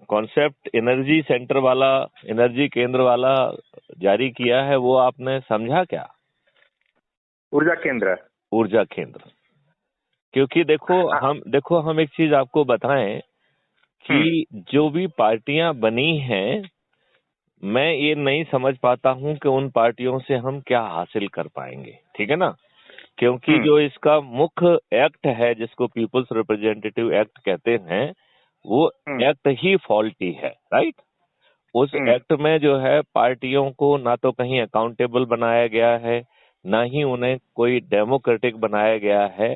Concept energy centre वाला, energy केंद्र वाला जारी किया है, वो आपने समझा क्या? ऊर्जा केंद्र। ऊर्जा केंद्र, क्योंकि देखो हम एक चीज आपको बताएं कि जो भी पार्टियां बनी हैं, मैं ये नहीं समझ पाता हूं कि उन पार्टियों से हम क्या हासिल कर पाएंगे, ठीक है ना? क्योंकि जो इसका मुख्य एक्ट है, जिसको पीपल्स रिप्रेजेंटेटिव एक्ट कहते हैं, वो एक्ट ही फॉल्टी है, राइट? उस एक्ट में जो है पार्टियों को ना तो कहीं अकाउंटेबल बनाया गया है, ना ही उन्हें कोई डेमोक्रेटिक बनाया गया है।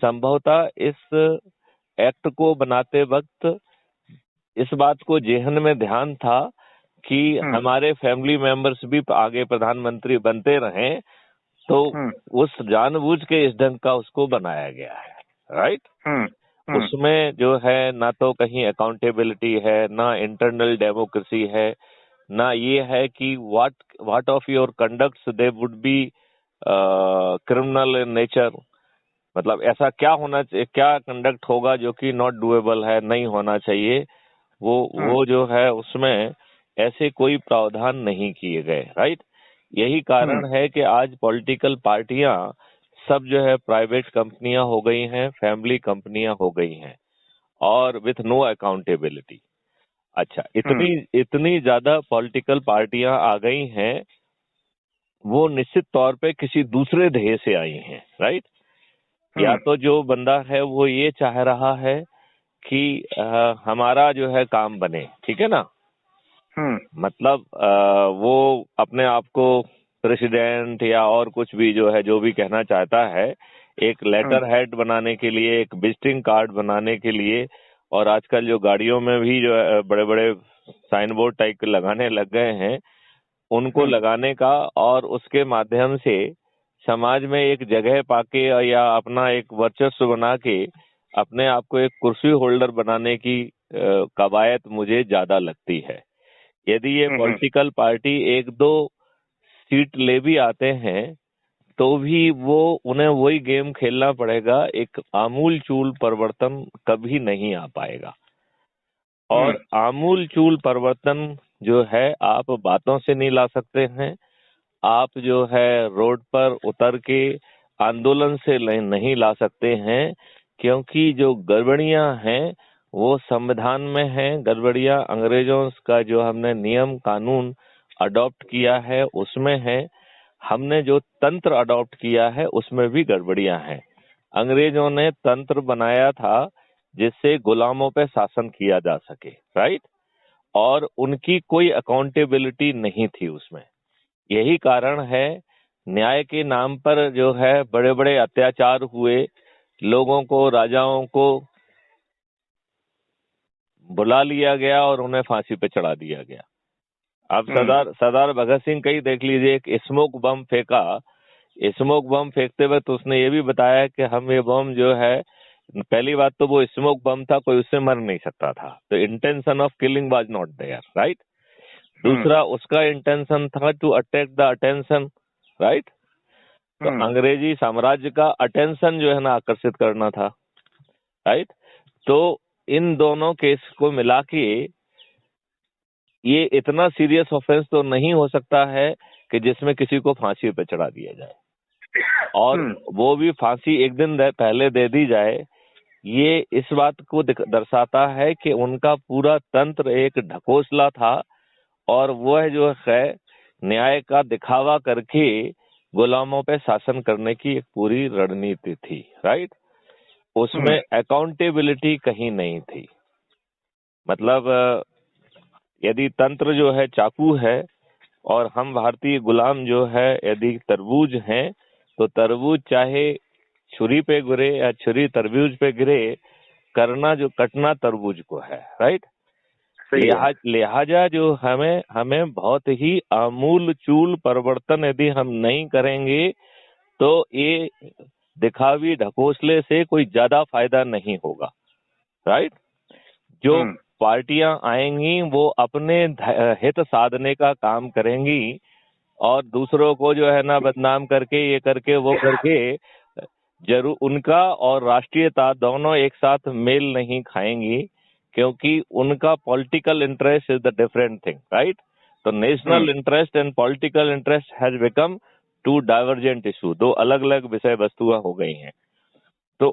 संभवतः इस एक्ट को बनाते वक्त इस बात को जेहन में ध्यान था कि हमारे फैमिली मेंबर्स भी आगे प्रधानमंत्री बनते रहें, तो उस जानबूझ के इस ढंग का उसको बनाया गया है, राइट? उसमें जो है ना तो कहीं अकाउंटेबिलिटी है, ना इंटरनल डेमोक्रेसी है, ना ये है कि what of your conducts they would be criminal in nature. मतलब ऐसा क्या होना चाहिए, क्या कंडक्ट होगा जो कि नॉट डूएबल है, नहीं होना चाहिए, वो जो है उसमें ऐसे कोई प्रावधान नहीं किए गए, राइट? यही कारण है कि आज पॉलिटिकल पार्टियां सब जो है प्राइवेट कंपनियां हो गई हैं, फैमिली कंपनियां हो गई हैं, और विथ नो अकाउंटेबिलिटी। अच्छा, इतनी ज्यादा पॉलिटिकल पार्टियां आ गई हैं, वो निश्चित तौर पे किसी दूसरे ध्येय से आई हैं, राइट? या तो जो बंदा है वो ये चाह रहा है कि हमारा जो है काम बने, ठीक है ना? मतलब वो अपने आप को प्रेसिडेंट या और कुछ भी जो है, जो भी कहना चाहता है, एक लेटर हेड बनाने के लिए, एक विजिटिंग कार्ड बनाने के लिए, और आजकल जो गाड़ियों में भी जो है बड़े बड़े साइन बोर्ड टाइप के लगाने लग गए हैं, उनको लगाने का, और उसके माध्यम से समाज में एक जगह पाके या अपना एक वर्चस्व बना के अपने आप को एक कुर्सी होल्डर बनाने की कवायद मुझे ज्यादा लगती है। यदि ये पॉलिटिकल पार्टी एक दो सीट ले भी आते हैं, तो भी उन्हें वही गेम खेलना पड़ेगा, एक आमूल चूल परिवर्तन कभी नहीं आ पाएगा। और आमूल चूल परिवर्तन जो है आप बातों से नहीं ला सकते हैं, आप जो है रोड पर उतर के आंदोलन से नहीं ला सकते हैं, क्योंकि जो गड़बड़ियां हैं वो संविधान में हैं, गड़बड़ियां अंग्रेजों का जो हमने नियम कानून अडॉप्ट किया है उसमें है, हमने जो तंत्र अडॉप्ट किया है उसमें भी गड़बड़ियां हैं। अंग्रेजों ने तंत्र बनाया था जिससे गुलामों पे शासन किया जा सके, राइट? और उनकी कोई अकाउंटेबिलिटी नहीं थी उसमें। यही कारण है न्याय के नाम पर जो है बड़े बड़े अत्याचार हुए, लोगों को, राजाओं को बुला लिया गया और उन्हें फांसी पे चढ़ा दिया गया। अब सरदार भगत सिंह का ही देख लीजिए, एक स्मोक बम फेंका, स्मोक बम फेंकते वक्त तो उसने ये भी बताया कि हम ये बम जो है, पहली बात तो वो स्मोक बम था, कोई उससे मर नहीं सकता था, तो intention of killing was not there, right? दूसरा, उसका इंटेंशन था to attract the attention, right? तो अंग्रेजी साम्राज्य का अटेंशन जो है ना आकर्षित करना था, राइट? तो इन दोनों केस को मिला के ये इतना सीरियस ऑफेंस तो नहीं हो सकता है कि जिसमें किसी को फांसी पे चढ़ा दिया जाए, और वो भी फांसी एक दिन पहले दे दी जाए। ये इस बात को दर्शाता है कि उनका पूरा तंत्र एक ढकोसला था, और वह जो है न्याय का दिखावा करके गुलामों पे शासन करने की एक पूरी रणनीति थी, राइट? उसमें अकाउंटेबिलिटी कहीं नहीं थी। मतलब यदि तंत्र जो है चाकू है और हम भारतीय गुलाम जो है यदि तरबूज हैं, तो तरबूज चाहे छुरी पे गिरे या छुरी तरबूज पे गिरे, कटना तरबूज को है, राइट? लिहाजा जो हमें बहुत ही आमूल चूल परिवर्तन यदि हम नहीं करेंगे, तो ये दिखावी ढकोसले से कोई ज्यादा फायदा नहीं होगा, राइट? जो पार्टियां आएंगी वो अपने हित साधने का काम करेंगी, और दूसरों को जो है ना बदनाम करके, ये करके वो करके, जरूर उनका और राष्ट्रीयता दोनों एक साथ मेल नहीं खाएंगी, क्योंकि उनका political interest is the different thing, right? तो national interest and political interest has become two divergent issue, दो अलग अलग विषय वस्तुएं हो गई हैं। तो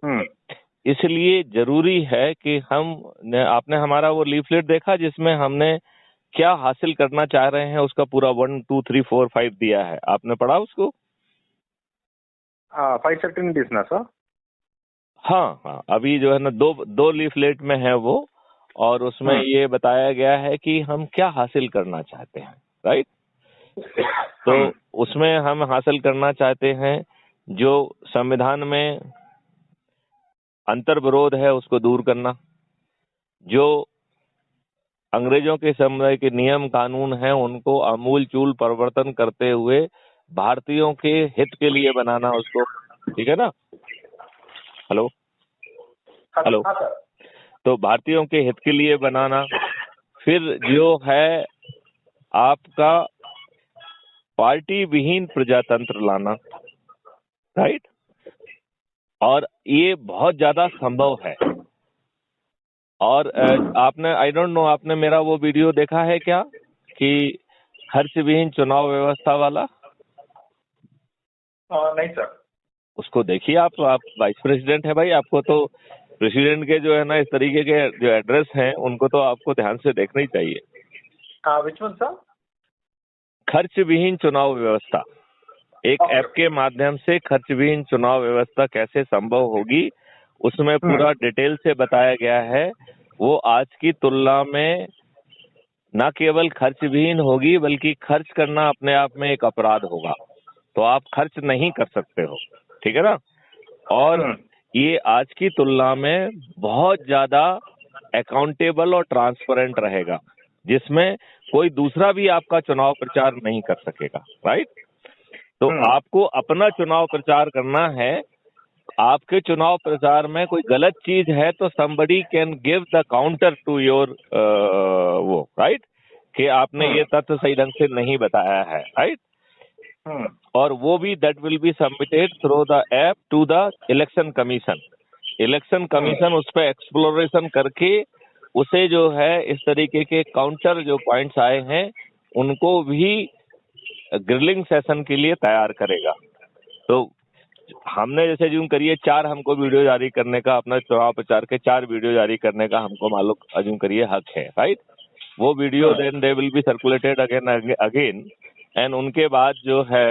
इसलिए जरूरी है कि आपने हमारा वो लीफलेट देखा जिसमें हमने क्या हासिल करना चाह रहे हैं उसका पूरा 1 2 3 4 5 दिया है, आपने पढ़ा उसको? 5 सेक्टर ना सर? हाँ, अभी जो है ना दो लीफलेट में है वो, और उसमें ये बताया गया है कि हम क्या हासिल करना चाहते हैं, राइट? तो उसमें हम हासिल करना चाहते हैं जो संविधान में अंतर्विरोध है उसको दूर करना, जो अंग्रेजों के समय के नियम कानून हैं उनको आमूल-चूल परिवर्तन करते हुए भारतीयों के हित के लिए बनाना उसको, ठीक है ना? हेलो? तो भारतीयों के हित के लिए बनाना। फिर जो है आपका पार्टी विहीन प्रजातंत्र लाना, राइट? और ये बहुत ज्यादा संभव है। और आपने, आई डोंट नो, आपने मेरा वो वीडियो देखा है क्या कि खर्च विहीन चुनाव व्यवस्था वाला? नहीं सर। उसको देखिए आप वाइस प्रेसिडेंट है भाई, आपको तो प्रेसिडेंट के जो है ना इस तरीके के जो एड्रेस हैं उनको तो आपको ध्यान से देखना ही चाहिए। Which one sir? खर्च विहीन चुनाव व्यवस्था, एक ऐप के माध्यम से खर्च विहीन चुनाव व्यवस्था कैसे संभव होगी उसमें पूरा डिटेल से बताया गया है। वो आज की तुलना में न केवल खर्च विहीन होगी बल्कि खर्च करना अपने आप में एक अपराध होगा, तो आप खर्च नहीं कर सकते हो, ठीक है ना? और ये आज की तुलना में बहुत ज्यादा अकाउंटेबल और ट्रांसपेरेंट रहेगा, जिसमें कोई दूसरा भी आपका चुनाव प्रचार नहीं कर सकेगा, राइट? तो आपको अपना चुनाव प्रचार करना है। आपके चुनाव प्रचार में कोई गलत चीज है तो somebody can give the counter to your वो, राइट? कि आपने ये तथ्य सही ढंग से नहीं बताया है, राइट? और वो भी that will be submitted through the app to the election commission. Election commission उस पर एक्सप्लोरेशन करके उसे जो है इस तरीके के काउंटर जो पॉइंट्स आए हैं उनको भी ग्रिलिंग सेशन के लिए तैयार करेगा। तो हमने जैसे जूम करिए 4 हमको वीडियो जारी करने का, अपना चुनाव प्रचार के 4 वीडियो जारी करने का हमको मालूम अजूम करिए हक है, राइट? वो video then they will be circulated again and उनके बाद जो है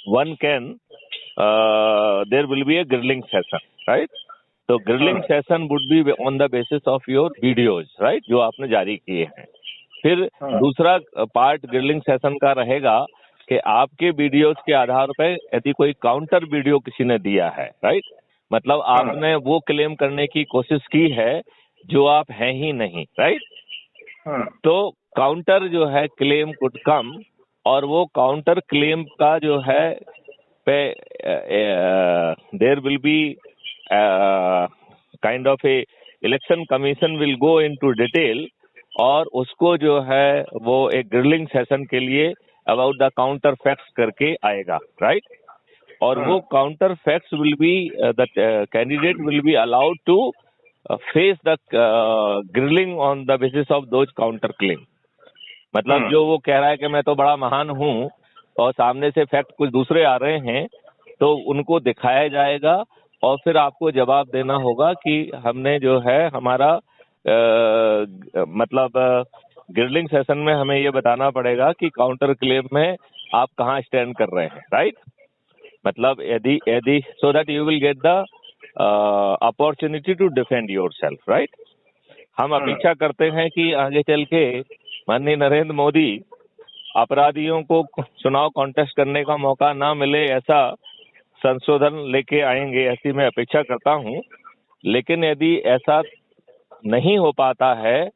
one can there will be a grilling session, right? तो grilling session would be on the basis of your videos, right, जो आपने जारी किए हैं। फिर दूसरा पार्ट ग्रिलिंग सेशन का रहेगा कि आपके वीडियोस के आधार पर यदि कोई काउंटर वीडियो किसी ने दिया है, राइट, मतलब आपने वो क्लेम करने की कोशिश की है जो आप हैं ही नहीं, राइट? तो काउंटर जो है क्लेम कुड कम, और वो काउंटर क्लेम का जो है there will be kind of a election commission will go into detail, और उसको जो है वो एक ग्रिलिंग सेशन के लिए अबाउट द काउंटर फैक्ट्स करके आएगा, राइट? और वो counter facts will be the candidate will be allowed to face the grilling on the basis of those counter claim. मतलब जो वो कह रहा है कि मैं तो बड़ा महान हूँ और सामने से फैक्ट कुछ दूसरे आ रहे हैं, तो उनको दिखाया जाएगा और फिर आपको जवाब देना होगा कि हमने जो है हमारा मतलब ग्रिलिंग सेशन में हमें ये बताना पड़ेगा कि काउंटर क्लेम में आप कहाँ स्टैंड कर रहे हैं, राइट? मतलब यदि so that you will get the opportunity to defend yourself, right? हम अपेक्षा करते हैं कि आगे चल के माननीय नरेंद्र मोदी अपराधियों को चुनाव कॉन्टेस्ट करने का मौका ना मिले ऐसा संशोधन लेके आएंगे, ऐसी मैं अपेक्षा करता हूं। लेकिन यदि ऐसा नहीं हो पाता है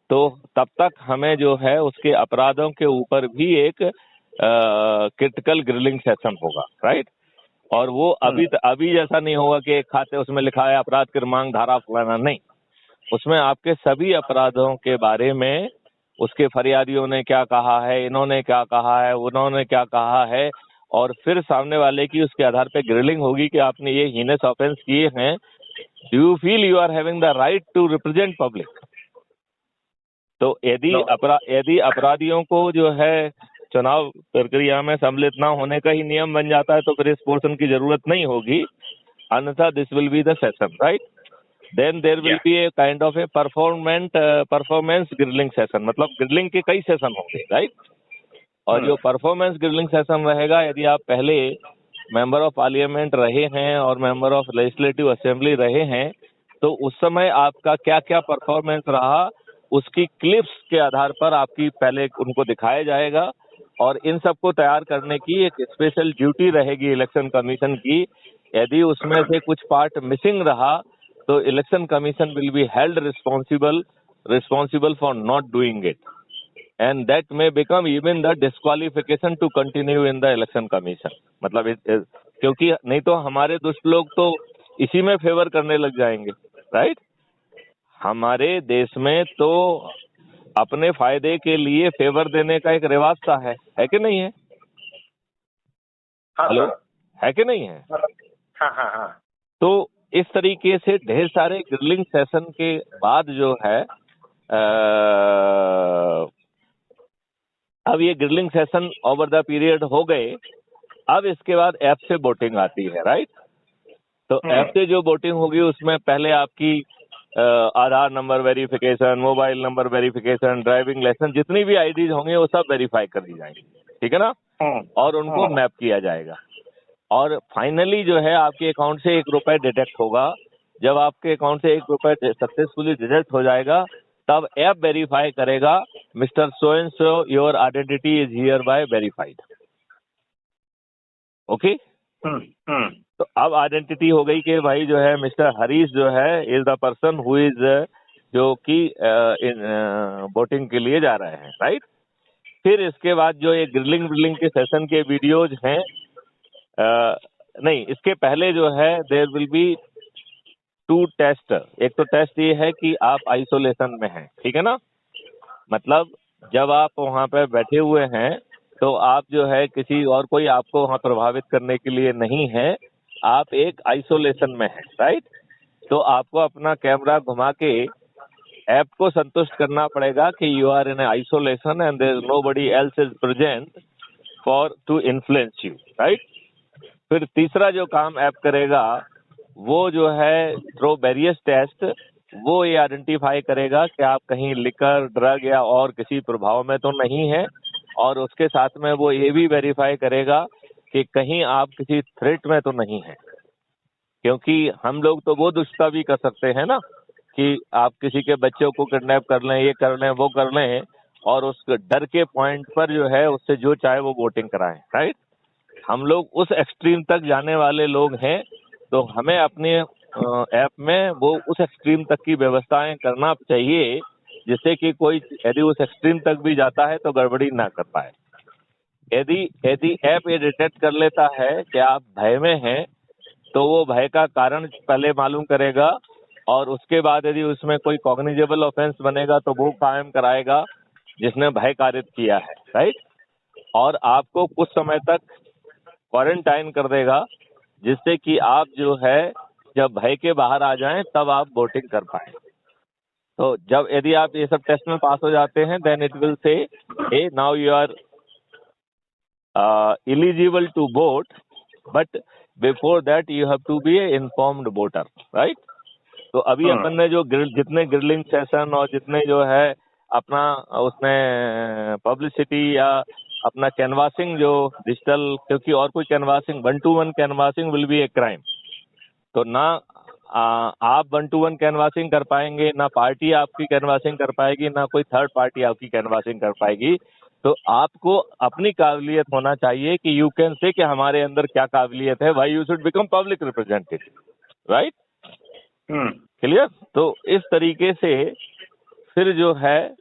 तो तब तक हमें जो है उसके अपराधों के ऊपर भी एक क्रिटिकल ग्रिलिंग सेशन होगा, राइट? और वो अभी जैसा नहीं होगा कि एक खाते उसमें लिखा है अपराध क्रमांक धारा फलाना, नहीं, उसमें आपके सभी अपराधों के बारे में उसके फरियादियों ने क्या कहा है, इन्होंने क्या कहा है, उन्होंने क्या कहा है, और फिर सामने वाले की उसके आधार पे ग्रिलिंग होगी कि आपने ये हीनस ऑफेंस किए हैं do you feel you are having the right to represent public? तो यदि अपराधियों को जो है चुनाव प्रक्रिया में सम्मिलित ना होने का ही नियम बन जाता है तो फिर इस पोर्शन की जरूरत नहीं होगी, अन्यथा this will be the session, right? Then there will be a kind of a performance grilling session, मतलब ग्रिलिंग के कई सेशन होंगे, राइट? और जो परफॉर्मेंस ग्रिलिंग सेशन रहेगा, यदि आप पहले मेंबर ऑफ पार्लियामेंट रहे हैं और मेंबर ऑफ लेजिस्लेटिव असेंबली रहे हैं, तो उस समय आपका क्या क्या परफॉर्मेंस रहा, उसकी क्लिप्स के आधार पर आपकी पहले उनको दिखाया जाएगा। और इन सबको तैयार करने की एक स्पेशल ड्यूटी रहेगी इलेक्शन कमीशन की। यदि उसमें से कुछ पार्ट मिसिंग रहा तो election commission will be held responsible for not doing it, and that may become even the disqualification to continue in the election commission. मतलब क्योंकि नहीं तो हमारे दुष्ट लोग तो इसी में फेवर करने लग जाएंगे, राइट? हमारे देश में तो अपने फायदे के लिए फेवर देने का एक रिवाज सा है कि नहीं है? हेलो, है कि नहीं है? हाँ। तो इस तरीके से ढेर सारे ग्रिलिंग सेशन के बाद जो है अब ये grilling session over the period हो गए। अब इसके बाद ऐप से वोटिंग आती है, राइट? तो ऐप से जो वोटिंग होगी उसमें पहले आपकी Aadhaar number verification, mobile number verification, driving licence, जितनी भी आईडीज होंगे वो सब वेरीफाई कर दी जाएंगी, ठीक है ना? और उनको मैप किया जाएगा और फाइनली जो है आपके अकाउंट से ₹1 डिडक्ट होगा। जब आपके अकाउंट से ₹1 सक्सेसफुली डिडक्ट हो जाएगा तब ऐप वेरीफाई करेगा, mister so and so your identity is here bye verified. Okay, तो अब आइडेंटिटी हो गई कि भाई जो है मिस्टर हरीश जो है is the person who is जो कि वोटिंग के लिए जा रहे हैं, राइट? फिर इसके बाद जो ये ग्रिलिंग के सेशन के वीडियोज हैं, नहीं, इसके पहले जो है देयर विल बी 2 टेस्ट। एक तो टेस्ट ये है कि आप आइसोलेशन में हैं, ठीक है ना? मतलब जब आप वहाँ पे बैठे हुए हैं तो आप जो है किसी और कोई आपको वहाँ प्रभावित करने के लिए नहीं है, आप एक आइसोलेशन में हैं, राइट? तो आपको अपना कैमरा घुमा के ऐप को संतुष्ट करना पड़ेगा कि you are in isolation and there is nobody else is present for to influence you, right? फिर तीसरा जो काम ऐप करेगा वो जो है थ्रू वेरियस टेस्ट, वो ये आइडेंटिफाई करेगा कि आप कहीं लिकर, ड्रग या और किसी प्रभाव में तो नहीं है, और उसके साथ में वो ये भी वेरीफाई करेगा कि कहीं आप किसी थ्रेट में तो नहीं है। क्योंकि हम लोग तो वो दुष्टता भी कर सकते हैं ना कि आप किसी के बच्चों को किडनैप कर लें, ये कर लें, वो कर लें, और उस डर के पॉइंट पर जो है उससे जो चाहे वो वोटिंग कराएं, राइट? हम लोग उस एक्सट्रीम तक जाने वाले लोग हैं, तो हमें अपने ऐप में वो उस एक्सट्रीम तक की व्यवस्थाएं करना चाहिए जिससे कि कोई यदि उस एक्सट्रीम तक भी जाता है तो गड़बड़ी ना कर पाए। यदि ऐप ये डिटेक्ट कर लेता है कि आप भय में हैं तो वो भय का कारण पहले मालूम करेगा, और उसके बाद यदि उसमें कोई कॉग्निजेबल ऑफेंस बनेगा तो वो कायम कराएगा जिसने भय कारित किया है, राइट? और आपको कुछ समय तक क्वारंटाइन कर देगा जिससे कि आप जो है जब भय के बाहर आ जाएं तब आप वोटिंग कर पाए। तो जब यदि आप ये सब टेस्ट में पास हो जाते हैं then it will say a now you are eligible to vote, but before that you have to be a informed voter, right? तो अभी अपन ने जो जितने ग्रिलिंग सेशन और जितने जो है अपना उसमें पब्लिसिटी या अपना कैनवासिंग जो डिजिटल, क्योंकि और कोई canvassing 1-to-1 canvassing will be a crime, तो ना आप 1-to-1 कैनवासिंग कर पाएंगे, ना पार्टी आपकी कैनवासिंग कर पाएगी, ना कोई थर्ड पार्टी आपकी कैनवासिंग कर पाएगी। तो आपको अपनी काबिलियत होना चाहिए कि यू कैन से कि हमारे अंदर क्या काबिलियत है, why you should become public representative, right? Clear? तो इस तरीके से फिर जो है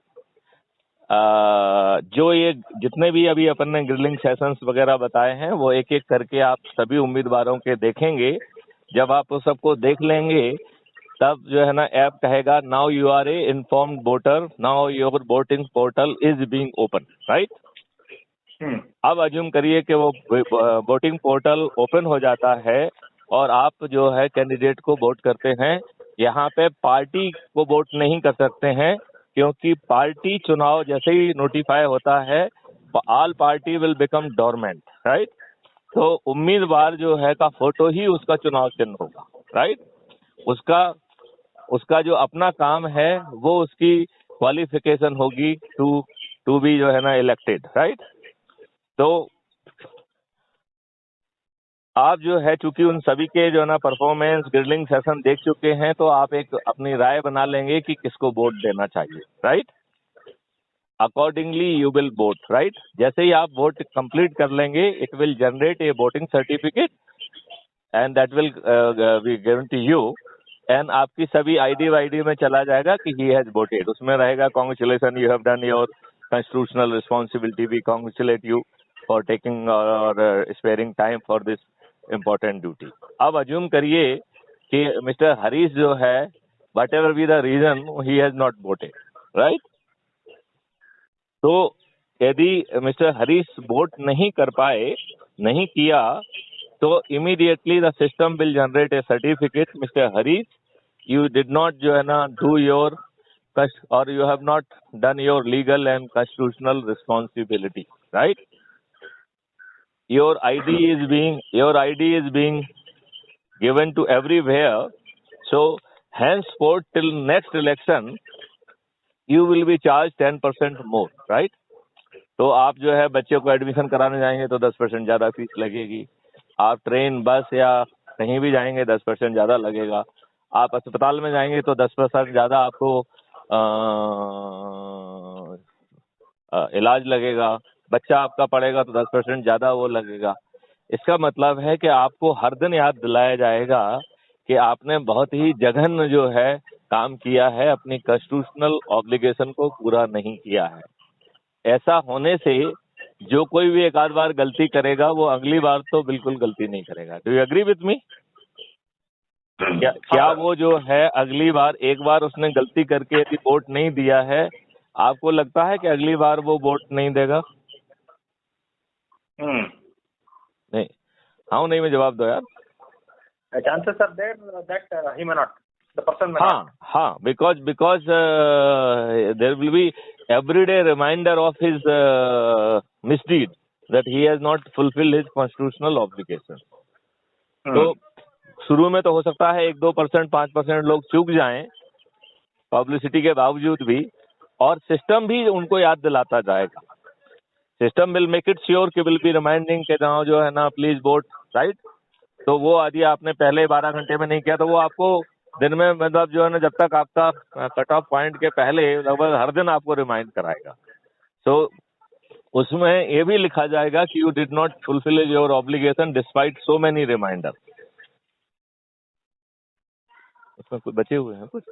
जो ये जितने भी अभी अपन ने ग्रिलिंग सेशंस वगैरह बताए हैं वो एक एक करके आप सभी उम्मीदवारों के देखेंगे। जब आप उस सबको देख लेंगे तब जो है ना ऐप कहेगा now you are a informed voter, now your voting portal is being open, right? अब अज्यूम करिए कि वो वोटिंग पोर्टल ओपन हो जाता है और आप जो है कैंडिडेट को वोट करते हैं। यहाँ पे पार्टी को वोट नहीं कर सकते हैं, क्योंकि पार्टी चुनाव जैसे ही नोटिफाई होता है, all party will become dormant, right. तो उम्मीदवार जो है का फोटो ही उसका चुनाव चिन्ह होगा, राइट। उसका जो अपना काम है वो उसकी क्वालिफिकेशन होगी टू बी जो है ना इलेक्टेड, राइट। तो आप जो है चूंकि उन सभी के जो है ना परफॉर्मेंस ग्रिलिंग सेशन देख चुके हैं, तो आप एक अपनी राय बना लेंगे कि किसको वोट देना चाहिए, right. Accordingly you will vote, right. जैसे ही आप वोट कंप्लीट कर लेंगे, it will generate a voting certificate and that will be given to you, and आपकी सभी आईडी वाईडी में चला जाएगा कि ही हैज वोटेड। उसमें रहेगा congratulation, you have done your constitutional responsibility, we congratulate you for taking और sparing time for this important duty. अब अज्यूम करिए कि मिस्टर हरीश जो है, whatever be the reason, he has not voted, right. तो यदि मिस्टर हरीश वोट नहीं कर पाए, नहीं किया, तो immediately the system will generate A certificate, mister Harish you did not जो है ना डू योर और you have not done your legal and constitutional responsibility, right. Your ID is being given to everywhere. So henceforth till next election, you will be charged 10% more, right? तो आप जो है बच्चे को एडमिशन कराने जाएंगे तो 10% ज्यादा फीस लगेगी। आप ट्रेन बस या कहीं भी जाएंगे 10% ज्यादा लगेगा। आप अस्पताल में जाएंगे तो 10% ज्यादा आपको इलाज लगेगा। बच्चा आपका पढ़ेगा तो 10% ज्यादा वो लगेगा। इसका मतलब है कि आपको हर दिन याद दिलाया जाएगा कि आपने बहुत ही जघन्य जो है काम किया है, अपनी कॉन्स्टिट्यूशनल ऑब्लिगेशन को पूरा नहीं किया है। ऐसा होने से जो कोई भी एक आध बार गलती करेगा, वो अगली बार तो बिल्कुल गलती नहीं करेगा। Do you agree with me? क्या वो जो है अगली बार, एक बार उसने गलती करके यदि वोट नहीं दिया है, आपको लगता है कि अगली बार वो वोट नहीं देगा? नहीं, हाँ नहीं में जवाब दो यार। Chances are there that he may not. The person may not. हाँ, because there will be everyday reminder of his misdeed that he has not fulfilled his constitutional obligation. तो शुरू में तो हो सकता है 1-2%, 5% लोग चूक जाएं पब्लिसिटी के बावजूद भी, और सिस्टम भी उनको याद दिलाता जाएगा। System will make it sure कि विल बी रिमाइंडिंग के गाँव जो है ना प्लीज वोट, राइट। तो वो यदि आपने पहले 12 घंटे में नहीं किया तो वो आपको दिन में, मतलब जो है ना, जब तक आपका कट ऑफ पॉइंट के पहले लगभग हर दिन आपको रिमाइंड कराएगा। तो उसमें ये भी लिखा जाएगा कि you did not fulfil your obligation despite so many reminder. उसमें कुछ बचे हुए हैं, कुछ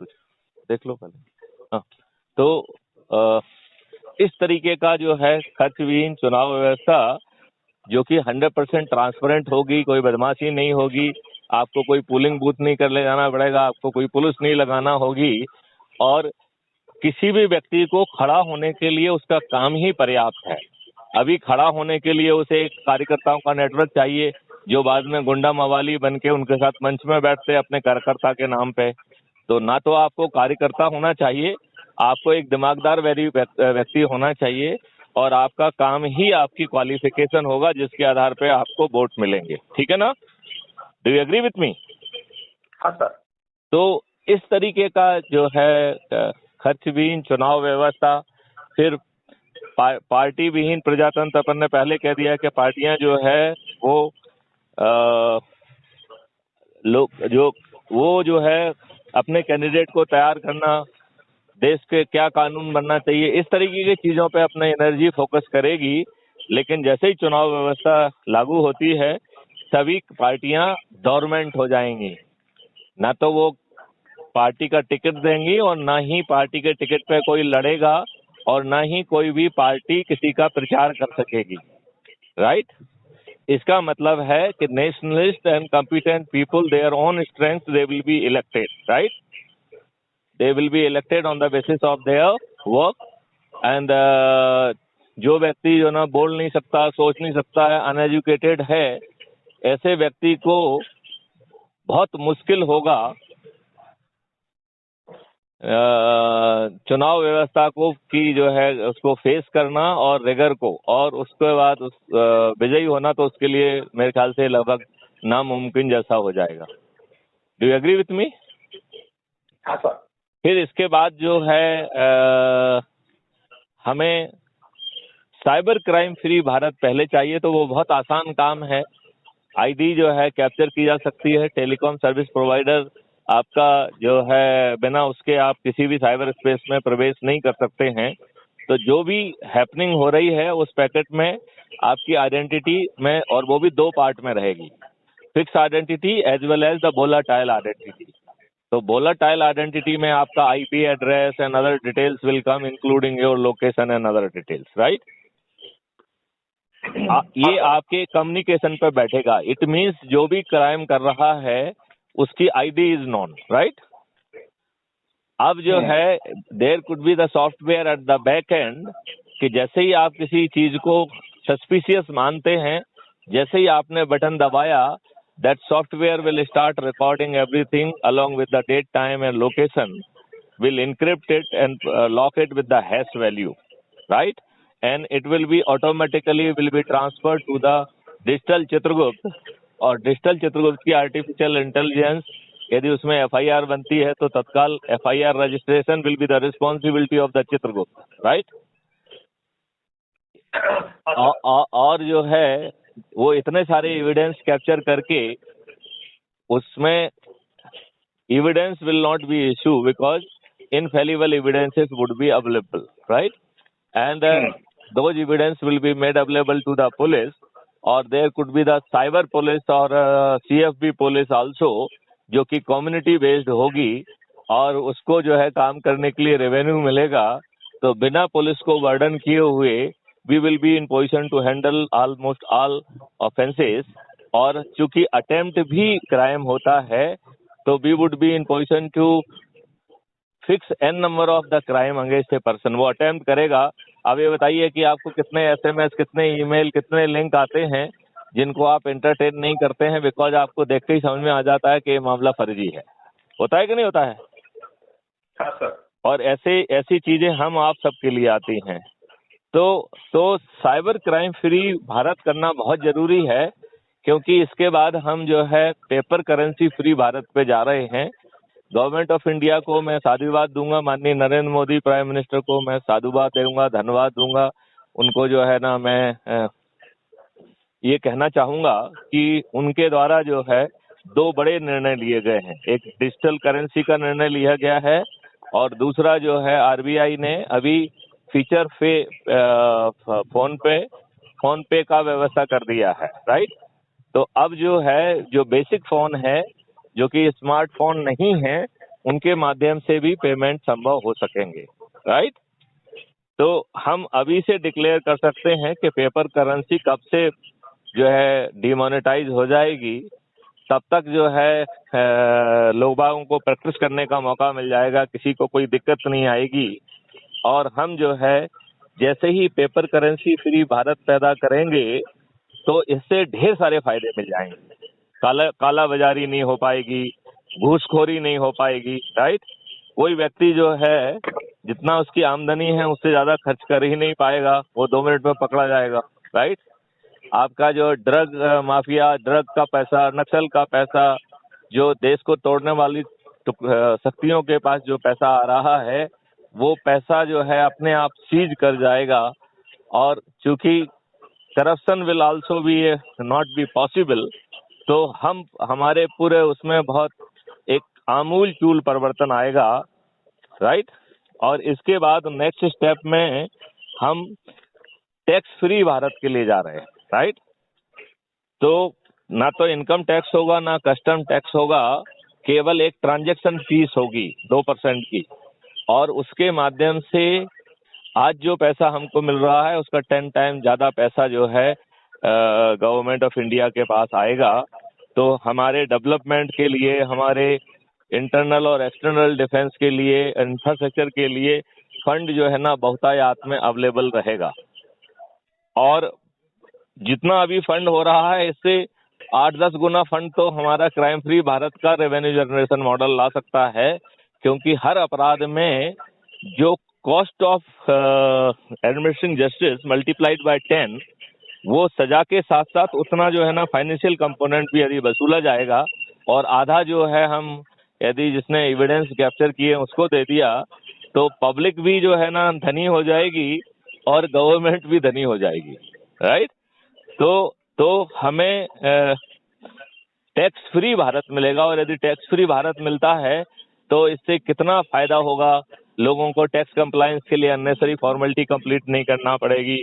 देख लो पहले। हाँ, तो इस तरीके का जो है खर्च विहीन चुनाव व्यवस्था, जो कि 100% ट्रांसपेरेंट होगी, कोई बदमाशी नहीं होगी, आपको कोई पोलिंग बूथ नहीं कर ले जाना पड़ेगा, आपको कोई पुलिस नहीं लगाना होगी, और किसी भी व्यक्ति को खड़ा होने के लिए उसका काम ही पर्याप्त है। अभी खड़ा होने के लिए उसे एक कार्यकर्ताओं का नेटवर्क चाहिए, जो बाद में गुंडा मवाली बन के उनके साथ मंच में बैठते अपने कार्यकर्ता के नाम पे। तो ना तो आपको कार्यकर्ता होना चाहिए, आपको एक दिमागदार व्यक्ति होना चाहिए, और आपका काम ही आपकी क्वालिफिकेशन होगा जिसके आधार पे आपको वोट मिलेंगे। ठीक है ना? Do you agree with me? हाँ सर। तो इस तरीके का जो है खर्च विहीन चुनाव व्यवस्था, फिर पार्टी विहीन प्रजातंत्र। अपन ने पहले कह दिया कि पार्टियां जो है वो लोग जो है अपने कैंडिडेट को तैयार करना, देश के क्या कानून बनना चाहिए, इस तरीके की चीजों पे अपना एनर्जी फोकस करेगी। लेकिन जैसे ही चुनाव व्यवस्था लागू होती है, सभी पार्टियां डोरमेंट हो जाएंगी। ना तो वो पार्टी का टिकट देंगी, और ना ही पार्टी के टिकट पे कोई लड़ेगा, और ना ही कोई भी पार्टी किसी का प्रचार कर सकेगी, राइट। इसका मतलब है कि nationalist and competent people, their own strength, they will be elected, right. They will be elected on the basis of their work, and जो व्यक्ति जो ना बोल नहीं सकता, सोच नहीं सकता है, अनएजुकेटेड है, ऐसे व्यक्ति को बहुत मुश्किल होगा चुनाव व्यवस्था को की जो है उसको फेस करना और रिगर को, और उसके बाद उस विजयी होना तो उसके लिए मेरे ख्याल से लगभग नामुमकिन जैसा हो जाएगा। Do you agree with me? हाँ सर। फिर इसके बाद जो है हमें साइबर क्राइम फ्री भारत पहले चाहिए, तो वो बहुत आसान काम है। आईडी जो है कैप्चर की जा सकती है। टेलीकॉम सर्विस प्रोवाइडर आपका जो है बिना उसके आप किसी भी साइबर स्पेस में प्रवेश नहीं कर सकते हैं। तो जो भी हैपनिंग हो रही है उस पैकेट में आपकी आइडेंटिटी में, और वो भी 2 पार्ट में रहेगी, fix identity as well as the volatile identity. तो वोलेटाइल आइडेंटिटी में आपका IP address and other details will come including your location and other details, right? ये आपके कम्युनिकेशन पे बैठेगा। इट मीन्स जो भी क्राइम कर रहा है उसकी आईडी इज नॉन, राइट? अब जो है there could be the software at the back end कि जैसे ही आप किसी चीज को सस्पिशियस मानते हैं, जैसे ही आपने बटन दबाया, that software will start recording everything along with the date, time and location, will encrypt it and lock it with the hash value, right? And it will be automatically will be transferred to the digital Chitragupta, और digital Chitragupta की artificial intelligence यदि उसमें FIR बनती है तो तत्काल FIR registration will be the responsibility of the Chitragupta, right? और जो है वो इतने सारे एविडेंस कैप्चर करके उसमें evidence will not be issue because infallible evidences would be available, right? And those evidence will be made available to the police, or there could be the cyber police or CFB police also, जो कि community based होगी, और उसको जो है काम करने के लिए रेवेन्यू मिलेगा। तो बिना पुलिस को बर्डन किए हुए we will be in position to handle almost all offenses, और चूंकि अटेम्प्ट भी क्राइम होता है तो we would be in position to fix n number of the crime against a person. वो अटेम्प्ट करेगा। अब ये बताइए कि आपको कितने SMS, कितने ईमेल, कितने लिंक आते हैं जिनको आप एंटरटेन नहीं करते हैं, बिकॉज आपको देखते ही समझ में आ जाता है कि ये मामला फर्जी है। होता है कि नहीं होता है? हाँ सर। और ऐसी चीजें हम आप सबके लिए आती हैं। तो साइबर क्राइम फ्री भारत करना बहुत जरूरी है, क्योंकि इसके बाद हम जो है पेपर करेंसी फ्री भारत पे जा रहे हैं। गवर्नमेंट ऑफ इंडिया को मैं साधुवाद दूंगा, माननीय नरेंद्र मोदी प्राइम मिनिस्टर को मैं साधुवाद दूंगा, धन्यवाद दूंगा। उनको जो है ना मैं ये कहना चाहूंगा कि उनके द्वारा जो है 2 बड़े निर्णय लिए गए हैं। एक डिजिटल करेंसी का निर्णय लिया गया है, और दूसरा जो है आरबीआई ने अभी फीचर फोन पे का व्यवस्था कर दिया है, राइट? तो अब जो है जो बेसिक फोन है, जो कि स्मार्टफोन नहीं है, उनके माध्यम से भी पेमेंट संभव हो सकेंगे, राइट? तो हम अभी से डिक्लेयर कर सकते हैं कि पेपर करेंसी कब से जो है डिमोनेटाइज हो जाएगी, तब तक जो है लोगों को प्रैक्टिस करने का मौका मिल जाएगा, किसी को कोई दिक्कत नहीं आएगी। और हम जो है जैसे ही पेपर करेंसी फ्री भारत पैदा करेंगे तो इससे ढेर सारे फायदे मिल जाएंगे। काला बाजारी नहीं हो पाएगी, घूसखोरी नहीं हो पाएगी, राइट? कोई व्यक्ति जो है जितना उसकी आमदनी है उससे ज्यादा खर्च कर ही नहीं पाएगा, वो 2 मिनट में पकड़ा जाएगा, राइट? आपका जो ड्रग माफिया, ड्रग का पैसा, नक्सल का पैसा, जो देश को तोड़ने वाली शक्तियों के पास जो पैसा आ रहा है, वो पैसा जो है अपने आप सीज कर जाएगा। और चूंकि corruption will also be not be possible, तो हमारे पूरे उसमें बहुत एक आमूल चूल परिवर्तन आएगा, राइट? और इसके बाद नेक्स्ट स्टेप में हम टैक्स फ्री भारत के लिए जा रहे हैं, राइट? तो ना तो इनकम टैक्स होगा, ना कस्टम टैक्स होगा, केवल एक ट्रांजैक्शन फीस होगी 2% की, और उसके माध्यम से आज जो पैसा हमको मिल रहा है उसका 10 टाइम ज्यादा पैसा जो है गवर्नमेंट ऑफ इंडिया के पास आएगा। तो हमारे डेवलपमेंट के लिए, हमारे इंटरनल और एक्सटर्नल डिफेंस के लिए, इंफ्रास्ट्रक्चर के लिए फंड जो है ना बहुतायत में अवेलेबल रहेगा। और जितना अभी फंड हो रहा है इससे 8-10 गुना फंड तो हमारा क्राइम फ्री भारत का रेवेन्यू जनरेशन मॉडल ला सकता है, क्योंकि हर अपराध में जो cost of administrating justice multiplied by 10, वो सजा के साथ साथ उतना जो है ना फाइनेंशियल कंपोनेंट भी यदि वसूला जाएगा, और आधा जो है हम यदि जिसने एविडेंस कैप्चर किए उसको दे दिया, तो पब्लिक भी जो है ना धनी हो जाएगी और गवर्नमेंट भी धनी हो जाएगी, राइट। तो हमें टैक्स फ्री भारत मिलेगा, और यदि टैक्स फ्री भारत मिलता है तो इससे कितना फायदा होगा। लोगों को टैक्स कंप्लायंस के लिए अननेसरी फॉर्मेलिटी कंप्लीट नहीं करना पड़ेगी।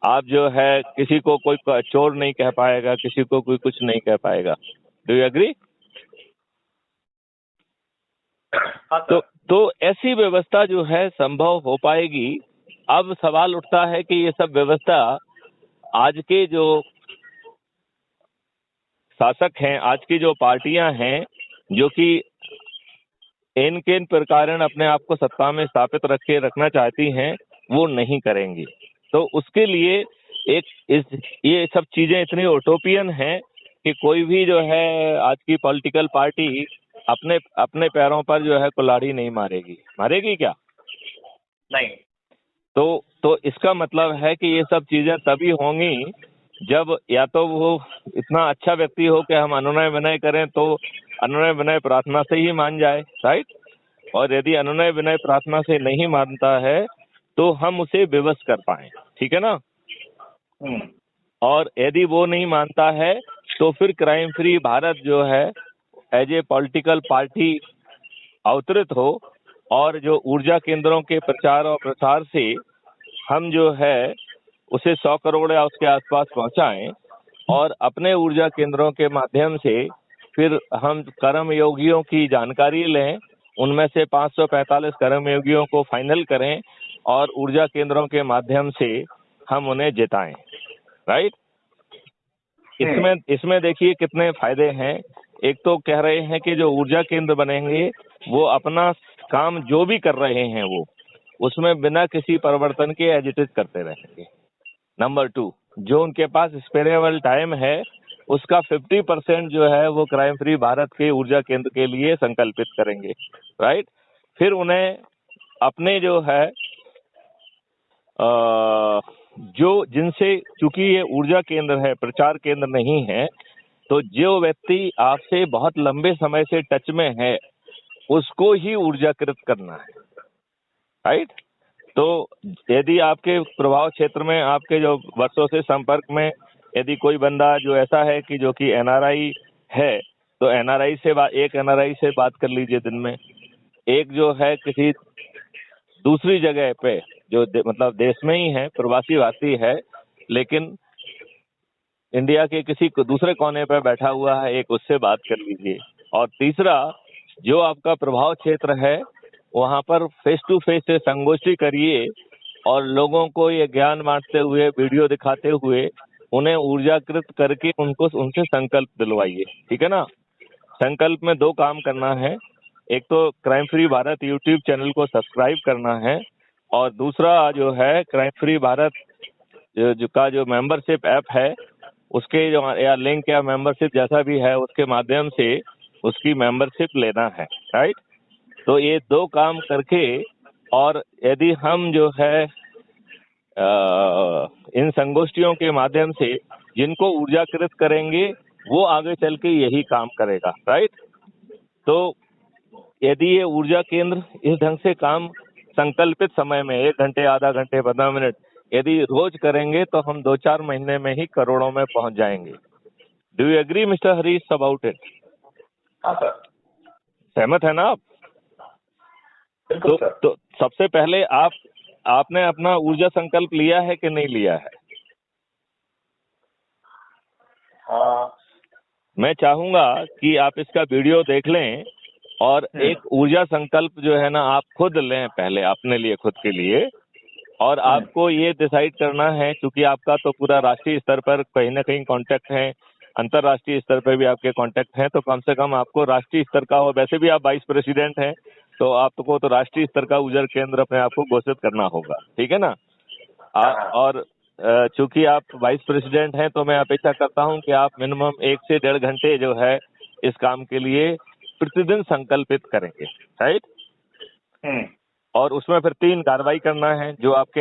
आप जो है किसी को कोई चोर नहीं कह पाएगा, किसी को कोई कुछ नहीं कह पाएगा। Do you agree? हाँ सर। तो ऐसी व्यवस्था जो है संभव हो पाएगी। अब सवाल उठता है कि ये सब व्यवस्था आज के जो शासक हैं, आज की जो पार्टियां हैं, जो कि इन किन प्रकार अपने आप को सत्ता में स्थापित रखना चाहती हैं, वो नहीं करेंगी। तो उसके लिए ये सब चीजें इतनी ओटोपियन हैं कि कोई भी जो है आज की पॉलिटिकल पार्टी अपने पैरों पर जो है कुल्हाड़ी नहीं मारेगी क्या? नहीं। तो इसका मतलब है कि ये सब चीजें तभी होंगी जब या तो वो इतना अच्छा व्यक्ति हो कि हम अनुनय विनय करें, तो अनुनय विनय प्रार्थना से ही मान जाए, राइट। और यदि अनुनय विनय प्रार्थना से नहीं मानता है तो हम उसे विवश कर पाए, ठीक है ना। और यदि वो नहीं मानता है तो फिर क्राइम फ्री भारत जो है एज ए पॉलिटिकल पार्टी अवतरित हो, और जो ऊर्जा केंद्रों के प्रचार और प्रसार से हम जो है उसे 100 करोड़ या उसके आसपास पहुंचाएं, और अपने ऊर्जा केंद्रों के माध्यम से फिर हम कर्मयोगियों की जानकारी लें, उनमें से 545 कर्मयोगियों को फाइनल करें और ऊर्जा केंद्रों के माध्यम से हम उन्हें जिताएं, राइट। इसमें देखिए कितने फायदे हैं। एक तो कह रहे हैं कि जो ऊर्जा केंद्र बनेंगे वो अपना काम जो भी कर रहे हैं वो उसमें बिना किसी परिवर्तन के एजिटेट करते रहेंगे। नंबर 2, जो उनके पास स्पेरेबल टाइम है उसका 50% जो है वो क्राइम फ्री भारत के ऊर्जा केंद्र के लिए संकल्पित करेंगे, राइट। फिर उन्हें अपने जो है जो जिनसे, चूंकि ये ऊर्जा केंद्र है, प्रचार केंद्र नहीं है, तो जो व्यक्ति आपसे बहुत लंबे समय से टच में है उसको ही ऊर्जाकृत करना है, राइट। तो यदि आपके प्रभाव क्षेत्र में, आपके जो वर्षों से संपर्क में यदि कोई बंदा जो ऐसा है कि जो कि एनआरआई है, तो एनआरआई से एक एनआरआई से बात कर लीजिए दिन में। एक जो है किसी दूसरी जगह पे जो मतलब देश में ही है, प्रवासी वासी है, लेकिन इंडिया के किसी दूसरे कोने पे बैठा हुआ है, एक उससे बात कर लीजिए। और तीसरा, जो आपका प्रभाव क्षेत्र है वहां पर फेस टू फेस से संगोष्ठी करिए और लोगों को ये ज्ञान बांटते हुए, वीडियो दिखाते हुए उन्हें ऊर्जाकृत करके उनसे संकल्प दिलवाइए, ठीक है ना। संकल्प में 2 काम करना है। एक तो crime free Bharat YouTube channel को सब्सक्राइब करना है, और दूसरा जो है क्राइम फ्री भारत जो मेंबरशिप ऐप है उसके जो या लिंक या मेंबरशिप जैसा भी है उसके माध्यम से उसकी मेंबरशिप लेना है, राइट। तो ये 2 काम करके, और यदि हम जो है इन संगोष्ठियों के माध्यम से जिनको ऊर्जाकृत करेंगे वो आगे चल के यही काम करेगा, राइट। तो यदि ये ऊर्जा केंद्र इस ढंग से काम संकल्पित समय में 1 घंटे, आधा घंटे, 15 मिनट यदि रोज करेंगे तो हम 2-4 महीने में ही करोड़ों में पहुंच जाएंगे। Do you agree mister Harish about it? हाँ सर। सहमत है ना आप? बिल्कुल सर। तो सबसे पहले आपने अपना ऊर्जा संकल्प लिया है कि नहीं लिया है? हाँ। मैं चाहूंगा कि आप इसका वीडियो देख लें और एक ऊर्जा संकल्प जो है ना आप खुद लें, पहले अपने लिए, खुद के लिए। और आपको ये डिसाइड करना है, क्योंकि आपका तो पूरा राष्ट्रीय स्तर पर कहीं ना कहीं कांटेक्ट है, अंतर्राष्ट्रीय स्तर पर भी आपके कांटेक्ट हैं, तो कम से कम आपको राष्ट्रीय स्तर का, और वैसे भी आप वाइस प्रेसिडेंट हैं तो आपको तो राष्ट्रीय स्तर का ऊर्जा केंद्र अपने आप को घोषित करना होगा, ठीक है ना। और चूंकि आप वाइस प्रेसिडेंट हैं तो मैं अपेक्षा करता हूं कि आप मिनिमम 1 से 1.5 घंटे जो है इस काम के लिए प्रतिदिन संकल्पित करेंगे, राइट? और उसमें फिर 3 कार्रवाई करना है जो आपके